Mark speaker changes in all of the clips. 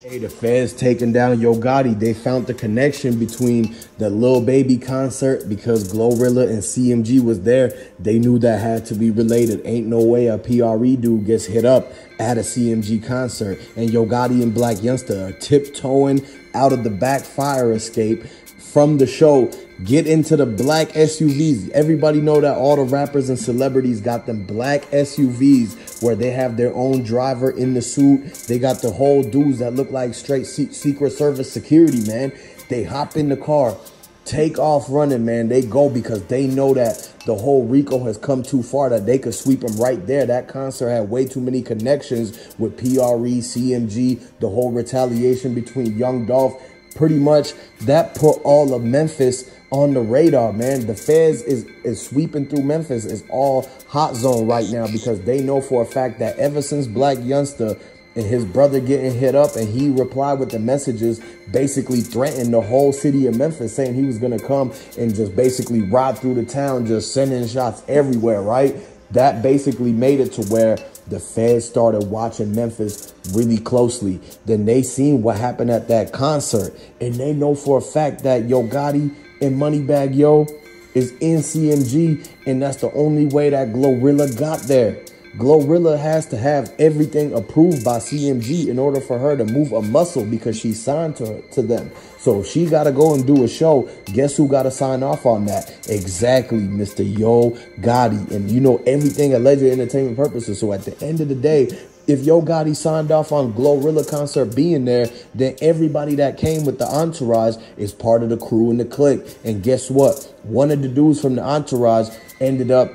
Speaker 1: Hey, the feds taking down Yo Gotti. They found the connection between the Lil Baby concert because Glorilla and CMG was there. They knew that had to be related. Ain't no way a PRE dude gets hit up at a CMG concert. And Yo Gotti and Blac Youngsta are tiptoeing out of the back fire escape from the show, get into the black SUVs. Everybody know that all the rappers and celebrities got them black SUVs where they have their own driver in the suit. They got the whole dudes that look like straight Secret Service security, man. They hop in the car, take off running, man. They go because they know that the whole Rico has come too far, that they could sweep them right there. That concert had way too many connections with PRE, CMG, the whole retaliation between Young Dolph. Pretty much that put all of Memphis on the radar, man. The feds is sweeping through Memphis. It's all hot zone right now because they know for a fact that ever since Blac Youngsta and his brother getting hit up and he replied with the messages basically threatened the whole city of Memphis, saying he was going to come and just basically ride through the town, just sending shots everywhere, right? That basically made it to where the feds started watching Memphis really closely. Then they seen what happened at that concert. And they know for a fact that Yo Gotti and Moneybagg Yo is in CMG. And that's the only way that Glorilla got there. Glorilla has to have everything approved by CMG in order for her to move a muscle because she signed to them. So she got to go and do a show. Guess who got to sign off on that? Exactly, Mr. Yo Gotti. And you know everything alleged entertainment purposes. So at the end of the day, if Yo Gotti signed off on Glorilla concert being there, then everybody that came with the entourage is part of the crew and the clique. And guess what? One of the dudes from the entourage ended up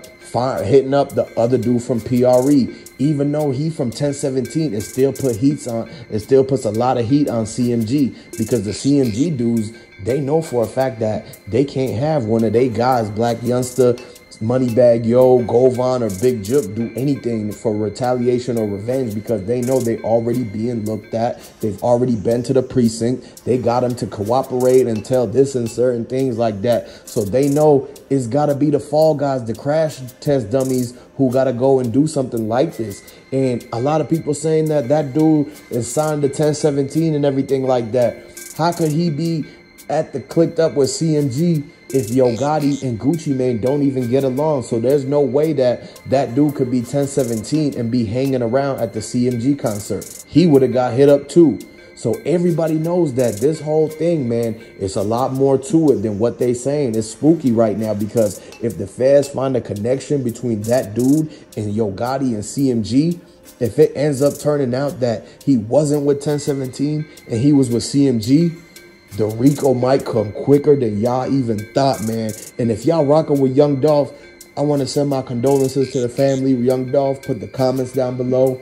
Speaker 1: hitting up the other dude from PRE. Even though he from 1017, it still puts a lot of heat on CMG because the CMG dudes, they know for a fact that they can't have one of they guys, Blac Youngsta, Moneybagg Yo, Govan, or Big Juke do anything for retaliation or revenge because they know they already being looked at. They've already been to the precinct. They got them to cooperate and tell this and certain things like that. So they know it's got to be the fall guys, the crash test dummies who got to go and do something like this. And a lot of people saying that that dude is signed to 1017 and everything like that. How could he be at the clicked up with CMG if Yo Gotti and Gucci Mane don't even get along? So there's no way that that dude could be 1017 and be hanging around at the CMG concert. He would have got hit up too. So everybody knows that this whole thing, man, it's a lot more to it than what they saying. It's spooky right now because if the feds find a connection between that dude and Yo Gotti and CMG, if it ends up turning out that he wasn't with 1017 and he was with CMG, the Rico might come quicker than y'all even thought, man. And if y'all rocking with Young Dolph, I want to send my condolences to the family of Young Dolph. Put the comments down below.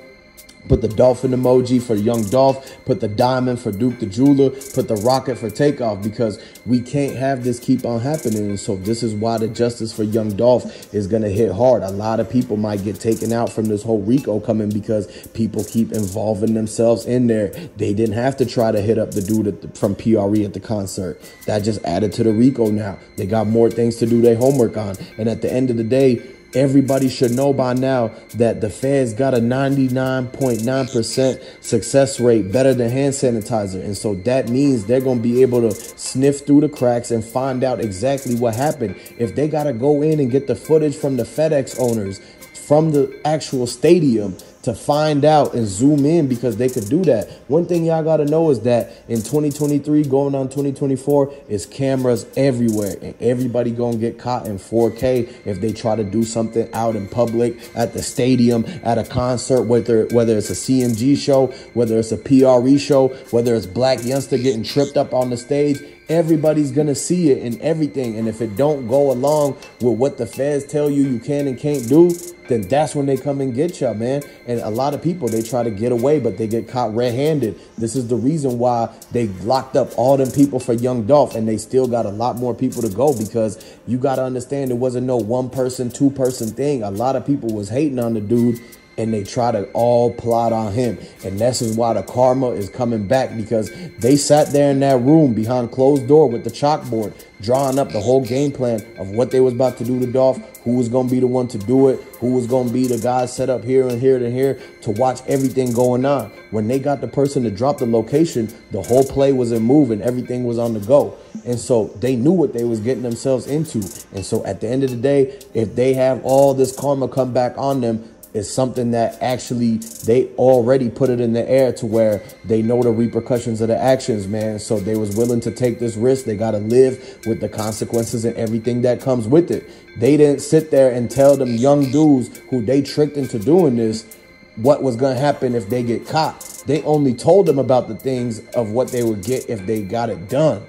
Speaker 1: Put the dolphin emoji for Young Dolph. Put the diamond for Duke the Jeweler. Put the rocket for Takeoff because we can't have this keep on happening. And so this is why the justice for Young Dolph is going to hit hard. A lot of people might get taken out from this whole Rico coming because people keep involving themselves in there. They didn't have to try to hit up the dude from PRE at the concert. That just added to the Rico now. They got more things to do their homework on. And at the end of the day, everybody should know by now that the feds got a 99.9% success rate, better than hand sanitizer. And so that means they're going to be able to sniff through the cracks and find out exactly what happened. If they got to go in and get the footage from the FedEx owners, from the actual stadium, to find out and zoom in because they could do that. One thing y'all got to know is that in 2023 going on 2024 is cameras everywhere and everybody gonna get caught in 4K if they try to do something out in public, at the stadium, at a concert, whether it's a CMG show, whether it's a PRE show, whether it's Blac Youngsta getting tripped up on the stage. Everybody's gonna see it and everything. And if it don't go along with what the feds tell you can and can't do, then that's when they come and get you, man. And a lot of people, they try to get away, but they get caught red-handed. This is the reason why they locked up all them people for Young Dolph, and they still got a lot more people to go because you got to understand it wasn't no one-person, two-person thing. A lot of people was hating on the dude and they try to all plot on him. And this is why the karma is coming back, because they sat there in that room behind closed door with the chalkboard, drawing up the whole game plan of what they was about to do to Dolph, who was going to be the one to do it, who was going to be the guy set up here and here and here to watch everything going on. When they got the person to drop the location, the whole play was in move and everything was on the go. And so they knew what they was getting themselves into. And so at the end of the day, if they have all this karma come back on them, it's something that actually they already put it in the air to where they know the repercussions of the actions, man. So they was willing to take this risk. They got to live with the consequences and everything that comes with it. They didn't sit there and tell them young dudes who they tricked into doing this what was going to happen if they get caught. They only told them about the things of what they would get if they got it done.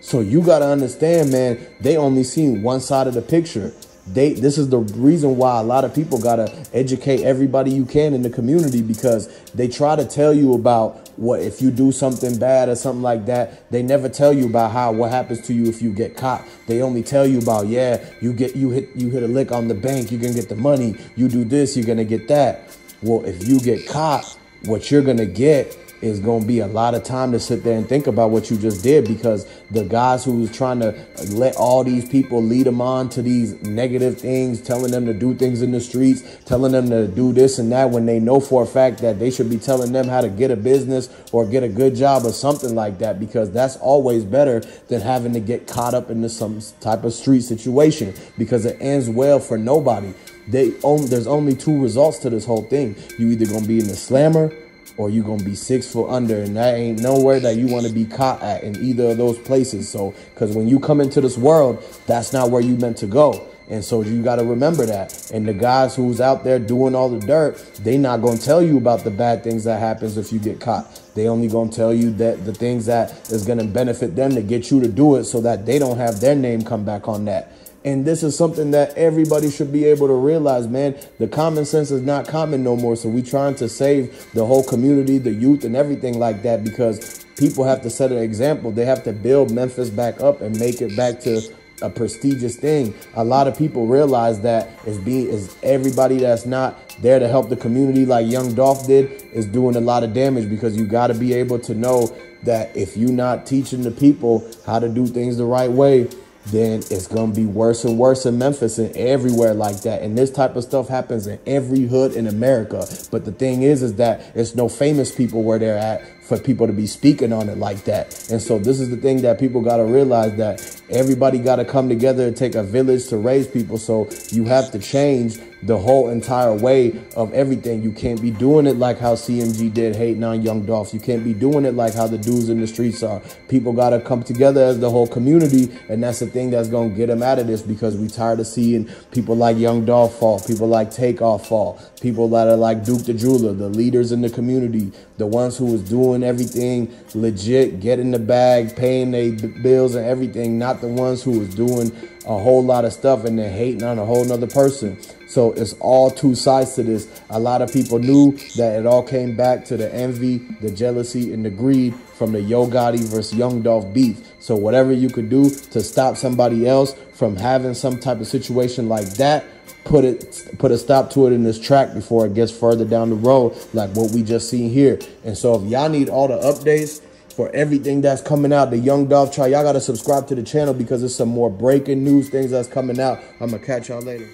Speaker 1: So you got to understand, man, they only seen one side of the picture. This is the reason why a lot of people got to educate everybody you can in the community, because they try to tell you about what if you do something bad or something like that. They never tell you about what happens to you if you get caught. They only tell you about, yeah, you hit a lick on the bank, you're gonna get the money. You do this, you're gonna get that. Well, if you get caught, what you're gonna get is going to be a lot of time to sit there and think about what you just did, because the guys who was trying to let all these people lead them on to these negative things, telling them to do things in the streets, telling them to do this and that, when they know for a fact that they should be telling them how to get a business or get a good job or something like that, because that's always better than having to get caught up into some type of street situation, because it ends well for nobody. There's only two results to this whole thing. You either going to be in the slammer or you're going to be 6 foot under, and that ain't nowhere that you want to be caught at in either of those places. So, because when you come into this world, that's not where you meant to go. And so you got to remember that. And the guys who's out there doing all the dirt, they not going to tell you about the bad things that happens if you get caught. They only going to tell you that the things that is going to benefit them to get you to do it, so that they don't have their name come back on that. And this is something that everybody should be able to realize, man. The common sense is not common no more. So we trying to save the whole community, the youth and everything like that, because people have to set an example. They have to build Memphis back up and make it back to a prestigious thing. A lot of people realize that is everybody that's not there to help the community like Young Dolph did is doing a lot of damage, because you got to be able to know that if you're not teaching the people how to do things the right way, then it's going to be worse and worse in Memphis and everywhere like that. And this type of stuff happens in every hood in America. But the thing is that it's no famous people where they're at for people to be speaking on it like that. And so this is the thing that people got to realize, that everybody got to come together and take a village to raise people. So you have to change the whole entire way of everything. You can't be doing it like how CMG did, hating on Young Dolph. You can't be doing it like how the dudes in the streets are. People got to come together as the whole community, and that's the thing that's going to get them out of this, because we tired of seeing people like Young Dolph fall, people like Takeoff fall, people that are like Duke the Jeweler, the leaders in the community, the ones who was doing everything legit, getting the bag, paying their bills and everything, not the ones who was doing a whole lot of stuff and then hating on a whole nother person. So it's all two sides to this. A lot of people knew that it all came back to the envy, the jealousy, and the greed from the Yo Gotti versus Young Dolph beef. So whatever you could do to stop somebody else from having some type of situation like that, put a stop to it in this track before it gets further down the road, like what we just seen here. And so if y'all need all the updates for everything that's coming out, the Young Dolph trial, y'all got to subscribe to the channel, because there's some more breaking news things that's coming out. I'm going to catch y'all later.